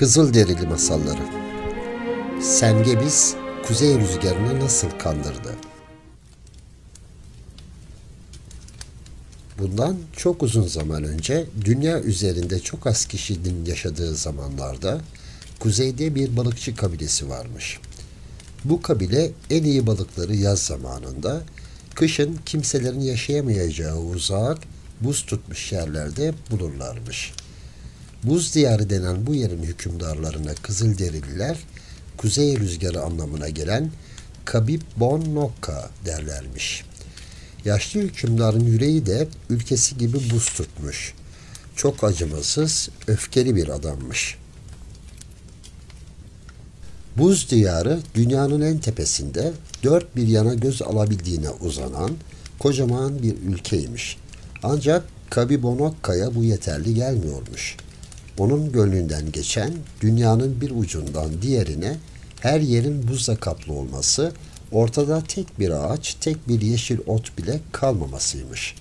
Kızılderili Masalları. Sengebiz kuzey rüzgarını nasıl kandırdı? Bundan çok uzun zaman önce dünya üzerinde çok az kişinin yaşadığı zamanlarda kuzeyde bir balıkçı kabilesi varmış. Bu kabile en iyi balıkları yaz zamanında, kışın kimselerin yaşayamayacağı uzak, buz tutmuş yerlerde bulurlarmış. Buz diyarı denen bu yerin hükümdarlarına Kızılderililer, kuzey rüzgarı anlamına gelen Kabibonokka derlermiş. Yaşlı hükümdarın yüreği de ülkesi gibi buz tutmuş. Çok acımasız, öfkeli bir adammış. Buz diyarı dünyanın en tepesinde dört bir yana göz alabildiğine uzanan kocaman bir ülkeymiş. Ancak Kabibonokka'ya bu yeterli gelmiyormuş. Onun gönlünden geçen dünyanın bir ucundan diğerine her yerin buzla kaplı olması, ortada tek bir ağaç, tek bir yeşil ot bile kalmamasıymış.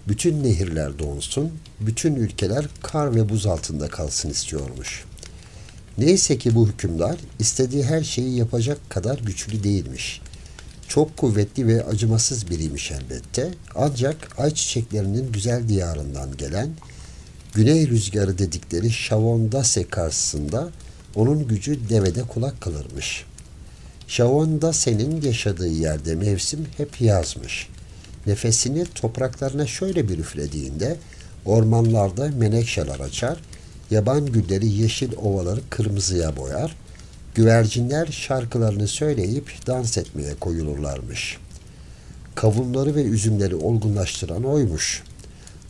Bütün nehirler donsun, bütün ülkeler kar ve buz altında kalsın istiyormuş. Neyse ki bu hükümdar istediği her şeyi yapacak kadar güçlü değilmiş. Çok kuvvetli ve acımasız biriymiş elbette, ancak ayçiçeklerinin güzel diyarından gelen güney rüzgarı dedikleri Şavondase karşısında onun gücü devede kulak kalırmış. Şavondase'nin yaşadığı yerde mevsim hep yazmış. Nefesini topraklarına şöyle bir üflediğinde ormanlarda menekşeler açar, yaban gülleri yeşil ovaları kırmızıya boyar, güvercinler şarkılarını söyleyip dans etmeye koyulurlarmış. Kavunları ve üzümleri olgunlaştıran oymuş.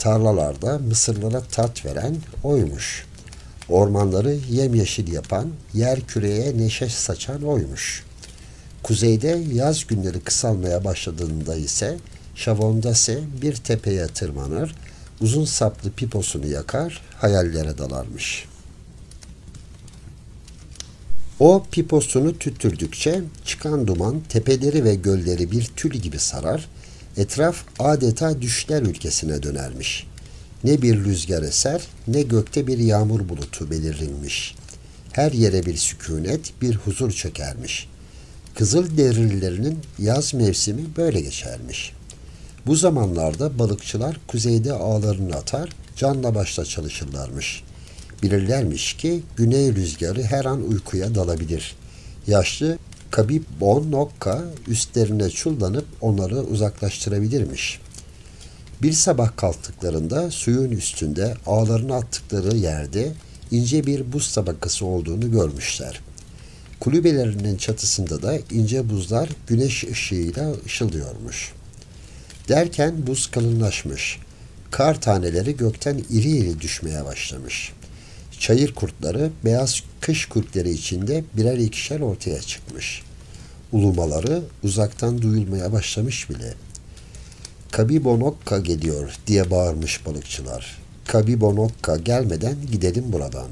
Tarlalarda mısırlara tat veren oymuş. Ormanları yemyeşil yapan, yer küreye neşe saçan oymuş. Kuzeyde yaz günleri kısalmaya başladığında ise Şavondase bir tepeye tırmanır, uzun saplı piposunu yakar, hayallere dalarmış. O piposunu tüttürdükçe çıkan duman tepeleri ve gölleri bir tül gibi sarar, etraf adeta düşler ülkesine dönermiş. Ne bir rüzgar eser, ne gökte bir yağmur bulutu belirirmiş. Her yere bir sükunet, bir huzur çökermiş. Kızılderililerinin yaz mevsimi böyle geçermiş. Bu zamanlarda balıkçılar kuzeyde ağlarını atar, canla başla çalışırlarmış. Bilirlermiş ki güney rüzgarı her an uykuya dalabilir. Yaşlı Kabibonokka üstlerine çullanıp onları uzaklaştırabilirmiş. Bir sabah kalktıklarında suyun üstünde ağlarını attıkları yerde ince bir buz tabakası olduğunu görmüşler. Kulübelerinin çatısında da ince buzlar güneş ışığıyla ışıldıyormuş. Derken buz kalınlaşmış. Kar taneleri gökten iri iri düşmeye başlamış. Çayır kurtları beyaz kış kürkleri içinde birer ikişer ortaya çıkmış. Ulumaları uzaktan duyulmaya başlamış bile. Kabibonokka geliyor diye bağırmış balıkçılar. Kabibonokka gelmeden gidelim buradan.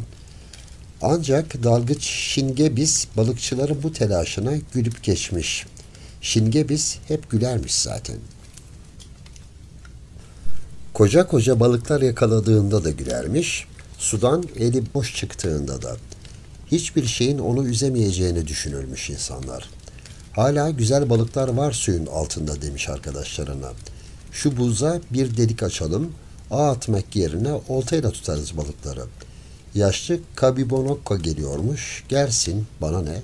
Ancak dalgıç Şingebiz balıkçıların bu telaşına gülüp geçmiş. Şingebiz hep gülermiş zaten. Koca koca balıklar yakaladığında da gülermiş, sudan eli boş çıktığında da. Hiçbir şeyin onu üzemeyeceğini düşünürmüş insanlar. Hala güzel balıklar var suyun altında demiş arkadaşlarına. Şu buza bir delik açalım, ağ atmak yerine oltayla tutarız balıkları. Yaşlı Kabibonokka geliyormuş, gelsin bana ne?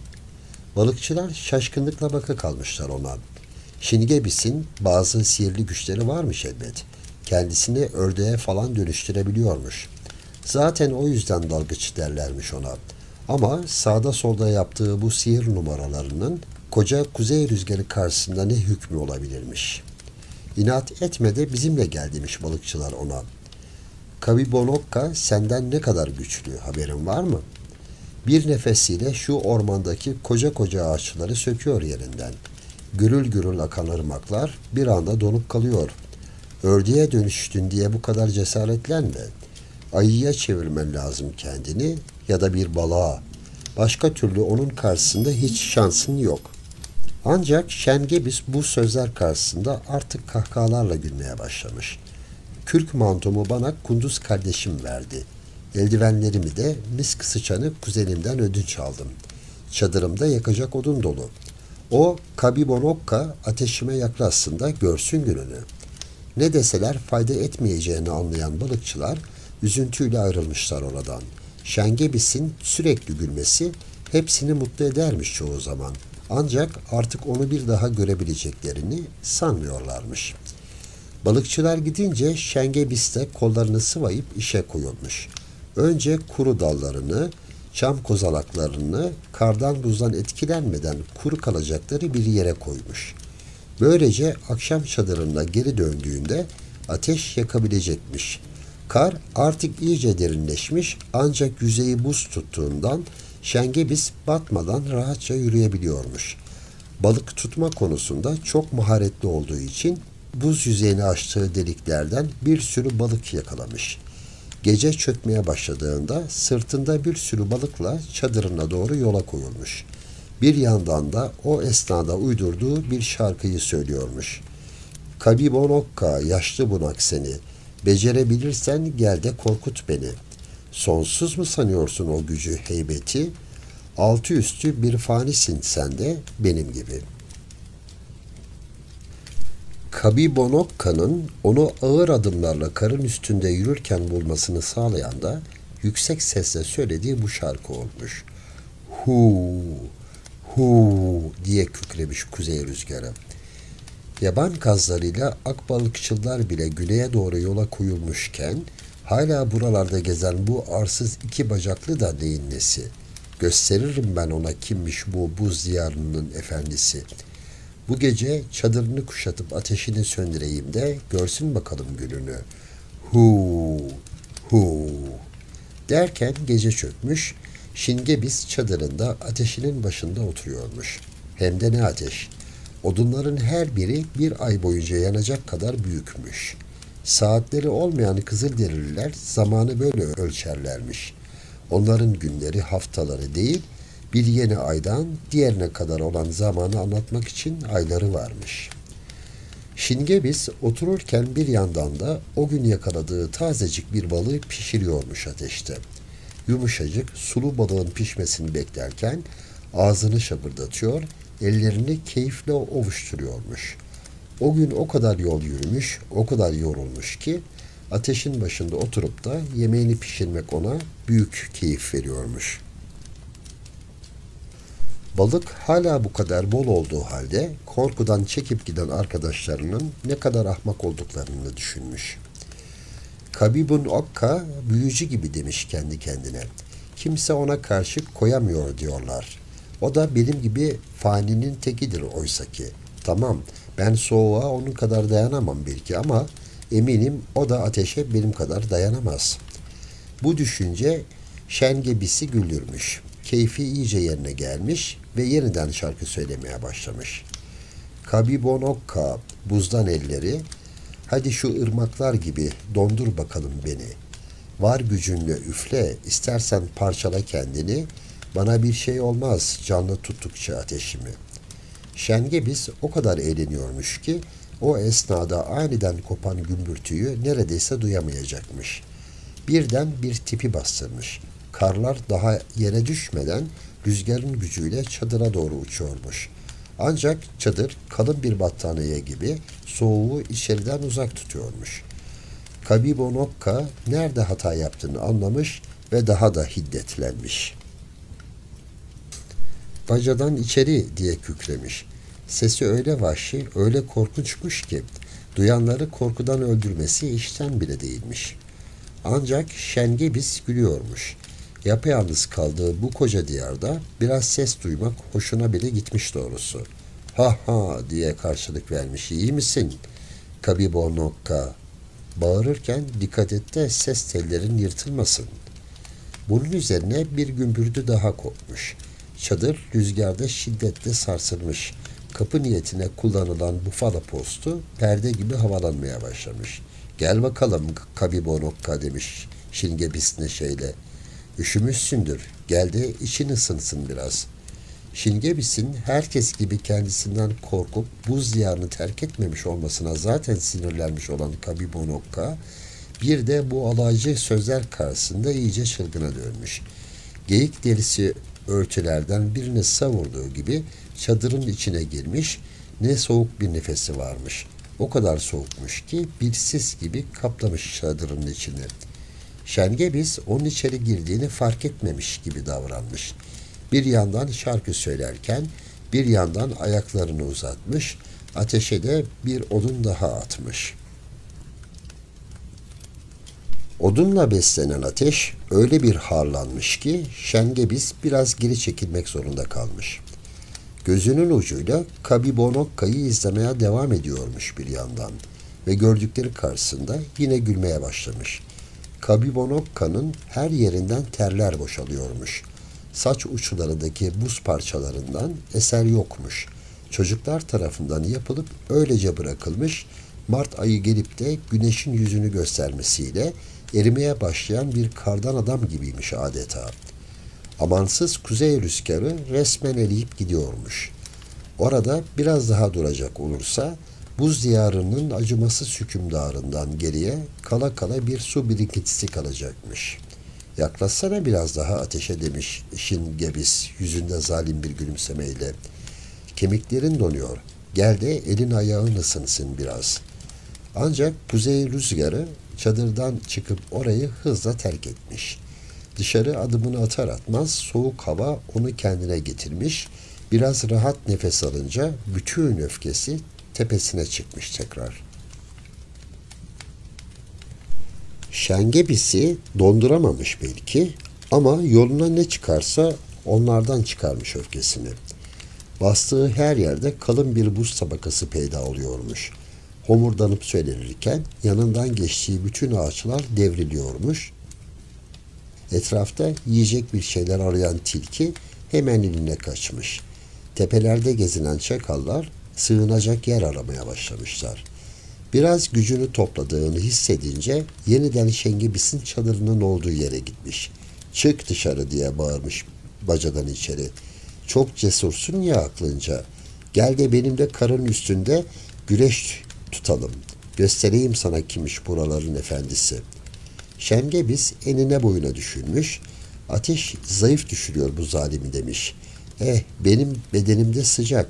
Balıkçılar şaşkınlıkla baka kalmışlar ona. Şingebis'in bazı sihirli güçleri varmış elbet. Kendisini ördeğe falan dönüştürebiliyormuş. Zaten o yüzden dalgıç derlermiş ona. Ama sağda solda yaptığı bu sihir numaralarının koca kuzey rüzgarı karşısında ne hükmü olabilirmiş. İnat etme de bizimle gel demiş balıkçılar ona. Kabibonokka senden ne kadar güçlü, haberin var mı? Bir nefesiyle şu ormandaki koca koca ağaçları söküyor yerinden. Gürül gürül akan ırmaklar bir anda donup kalıyor. Ördeğe dönüştün diye bu kadar cesaretlenme. Ayıya çevirmen lazım kendini ya da bir balığa. Başka türlü onun karşısında hiç şansın yok. Ancak Şengebiz bu sözler karşısında artık kahkahalarla gülmeye başlamış. Kürk mantomu bana Kunduz kardeşim verdi. Eldivenlerimi de misk sıçanı kuzenimden ödünç aldım. Çadırımda yakacak odun dolu. O Kabibonokka ateşime yaklaşsın da görsün gününü. Ne deseler fayda etmeyeceğini anlayan balıkçılar üzüntüyle ayrılmışlar oradan. Şengebis'in sürekli gülmesi hepsini mutlu edermiş çoğu zaman. Ancak artık onu bir daha görebileceklerini sanmıyorlarmış. Balıkçılar gidince Şengebis de kollarını sıvayıp işe koyulmuş. Önce kuru dallarını, çam kozalaklarını kardan buzdan etkilenmeden kuru kalacakları bir yere koymuş. Böylece akşam çadırına geri döndüğünde ateş yakabilecekmiş. Kar artık iyice derinleşmiş ancak yüzeyi buz tuttuğundan Şengebis batmadan rahatça yürüyebiliyormuş. Balık tutma konusunda çok maharetli olduğu için buz yüzeyini açtığı deliklerden bir sürü balık yakalamış. Gece çökmeye başladığında sırtında bir sürü balıkla çadırına doğru yola koyulmuş. Bir yandan da o esnada uydurduğu bir şarkıyı söylüyormuş. Kabibonokka yaşlı bunak seni, becerebilirsen gel de korkut beni. Sonsuz mu sanıyorsun o gücü heybeti? Altı üstü bir fanisin sen de benim gibi. Kabibonokka'nın onu ağır adımlarla karın üstünde yürürken bulmasını sağlayan da yüksek sesle söylediği bu şarkı olmuş. Hu, hu diye kükremiş kuzey rüzgarı. Yaban kazlarıyla akbalıkçılar bile güneye doğru yola koyulmuşken hala buralarda gezen bu arsız iki bacaklı da neyin nesi? Gösteririm ben ona kimmiş bu buz diyarının efendisi. Bu gece çadırını kuşatıp ateşini söndüreyim de görsün bakalım gününü. Hu, hu. Derken gece çökmüş, Şingebis çadırında ateşinin başında oturuyormuş. Hem de ne ateş! Odunların her biri bir ay boyunca yanacak kadar büyükmüş. Saatleri olmayan Kızılderililer zamanı böyle ölçerlermiş. Onların günleri haftaları değil, bir yeni aydan diğerine kadar olan zamanı anlatmak için ayları varmış. Şingebis otururken bir yandan da o gün yakaladığı tazecik bir balığı pişiriyormuş ateşte. Yumuşacık sulu balığın pişmesini beklerken ağzını şapırdatıyor, ellerini keyifle ovuşturuyormuş. O gün o kadar yol yürümüş, o kadar yorulmuş ki ateşin başında oturup da yemeğini pişirmek ona büyük keyif veriyormuş. Balık hala bu kadar bol olduğu halde korkudan çekip giden arkadaşlarının ne kadar ahmak olduklarını düşünmüş. Kabibonokka büyücü gibi demiş kendi kendine. Kimse ona karşı koyamıyor diyorlar. O da benim gibi faninin tekidir oysaki. Tamam, ben soğuğa onun kadar dayanamam belki ama eminim o da ateşe benim kadar dayanamaz. Bu düşünce Şengebis'i güldürmüş. Keyfi iyice yerine gelmiş ve yeniden şarkı söylemeye başlamış. Kabibonokka buzdan elleri, hadi şu ırmaklar gibi dondur bakalım beni. Var gücünle üfle, istersen parçala kendini, bana bir şey olmaz canlı tuttukça ateşimi. Şengebis o kadar eğleniyormuş ki o esnada aniden kopan gümbürtüyü neredeyse duyamayacakmış. Birden bir tipi bastırmış. Karlar daha yere düşmeden rüzgarın gücüyle çadıra doğru uçuyormuş. Ancak çadır kalın bir battaniye gibi soğuğu içeriden uzak tutuyormuş. Kabibonokka nerede hata yaptığını anlamış ve daha da hiddetlenmiş. Bacadan içeri diye kükremiş. Sesi öyle vahşi, öyle korkunçmuş ki duyanları korkudan öldürmesi işten bile değilmiş. Ancak Şengebis gülüyormuş. Yapayalnız kaldığı bu koca diyarda biraz ses duymak hoşuna bile gitmiş doğrusu. Ha ha diye karşılık vermiş. İyi misin? Kabibonokka bağırırken dikkat et de ses tellerin yırtılmasın. Bunun üzerine bir gümbürdü daha kopmuş. Çadır rüzgarda şiddetle sarsılmış. Kapı niyetine kullanılan bufala postu perde gibi havalanmaya başlamış. Gel bakalım Kabibonokka demiş Şingebis neşeyle. Üşümüşsündür. Gel de için ısınsın biraz. Şingebis'in herkes gibi kendisinden korkup buz diyarını terk etmemiş olmasına zaten sinirlenmiş olan Kabibonokka Bir de bu alaycı sözler karşısında iyice çılgına dönmüş. Geyik delisi örtülerden birini savurduğu gibi çadırın içine girmiş, ne soğuk bir nefesi varmış. O kadar soğukmuş ki bir sis gibi kaplamış çadırın içini. Şengebiz onun içeri girdiğini fark etmemiş gibi davranmış. Bir yandan şarkı söylerken bir yandan ayaklarını uzatmış, ateşe de bir odun daha atmış. Odunla beslenen ateş öyle bir harlanmış ki Şengebiz biraz geri çekilmek zorunda kalmış. Gözünün ucuyla Kabibonokka'yı izlemeye devam ediyormuş bir yandan ve gördükleri karşısında yine gülmeye başlamış. Kabibonokka'nın her yerinden terler boşalıyormuş. Saç uçlarındaki buz parçalarından eser yokmuş. Çocuklar tarafından yapılıp öylece bırakılmış, Mart ayı gelip de güneşin yüzünü göstermesiyle erimeye başlayan bir kardan adam gibiymiş adeta. Amansız kuzey rüzgarı resmen eriyip gidiyormuş. Orada biraz daha duracak olursa buz diyarının acımasız hükümdarından geriye kala kala bir su birikintisi kalacakmış. Yaklaşsana biraz daha ateşe demiş Şingebis yüzünde zalim bir gülümsemeyle. Kemiklerin donuyor. Gel de elin ayağın ısınsın biraz. Ancak kuzey rüzgarı çadırdan çıkıp orayı hızla terk etmiş. Dışarı adımını atar atmaz soğuk hava onu kendine getirmiş. Biraz rahat nefes alınca bütün öfkesi tepesine çıkmış tekrar. Şengebis'i donduramamış belki ama yoluna ne çıkarsa onlardan çıkarmış öfkesini. Bastığı her yerde kalın bir buz tabakası peyda oluyormuş. Homurdanıp söylenirken yanından geçtiği bütün ağaçlar devriliyormuş. Etrafta yiyecek bir şeyler arayan tilki hemen eline kaçmış. Tepelerde gezinen çakallar sığınacak yer aramaya başlamışlar. Biraz gücünü topladığını hissedince yeniden Şengebis'in çadırının olduğu yere gitmiş. Çık dışarı diye bağırmış bacadan içeri. Çok cesursun ya aklınca. Gel de benimle karın üstünde güreş tutalım. Göstereyim sana kimmiş buraların efendisi. Şengebiz enine boyuna düşünmüş. Ateş zayıf düşürüyor bu zalimi demiş. Benim bedenimde sıcak.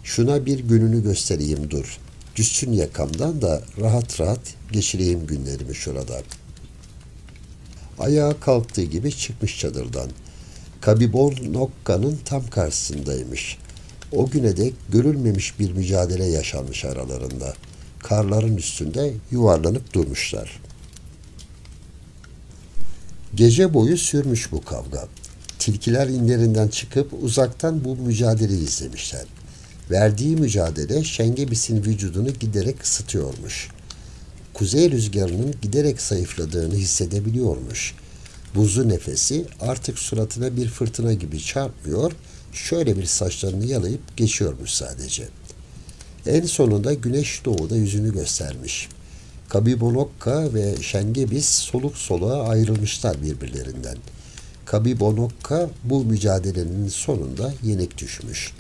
Şuna bir gününü göstereyim dur. Düşsün yakamdan da rahat rahat geçireyim günlerimi şurada. Ayağa kalktığı gibi çıkmış çadırdan. Kabibonokka'nın tam karşısındaymış. O güne dek görülmemiş bir mücadele yaşanmış aralarında. Karların üstünde yuvarlanıp durmuşlar. Gece boyu sürmüş bu kavga. Tilkiler inlerinden çıkıp uzaktan bu mücadeleyi izlemişler. Verdiği mücadele Şengebis'in vücudunu giderek ısıtıyormuş. Kuzey rüzgarının giderek zayıfladığını hissedebiliyormuş. Buzlu nefesi artık suratına bir fırtına gibi çarpmıyor, şöyle bir saçlarını yalayıp geçiyormuş sadece. En sonunda güneş doğuda yüzünü göstermiş. Kabibonokka ve Şengebis soluk soluğa ayrılmışlar birbirlerinden. Kabibonokka bu mücadelenin sonunda yenik düşmüş.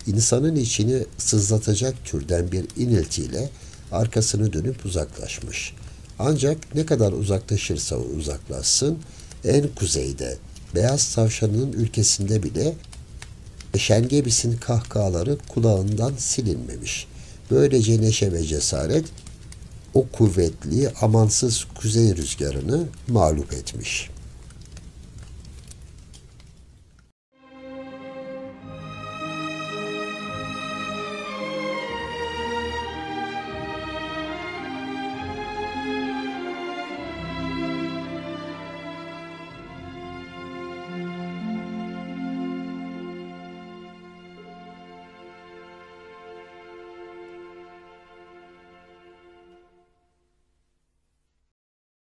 İnsanın içini sızlatacak türden bir iniltiyle arkasını dönüp uzaklaşmış. Ancak ne kadar uzaklaşırsa uzaklaşsın, en kuzeyde, beyaz tavşanın ülkesinde bile Şengebis'in kahkahaları kulağından silinmemiş. Böylece neşe ve cesaret o kuvvetli, amansız kuzey rüzgarını mağlup etmiş.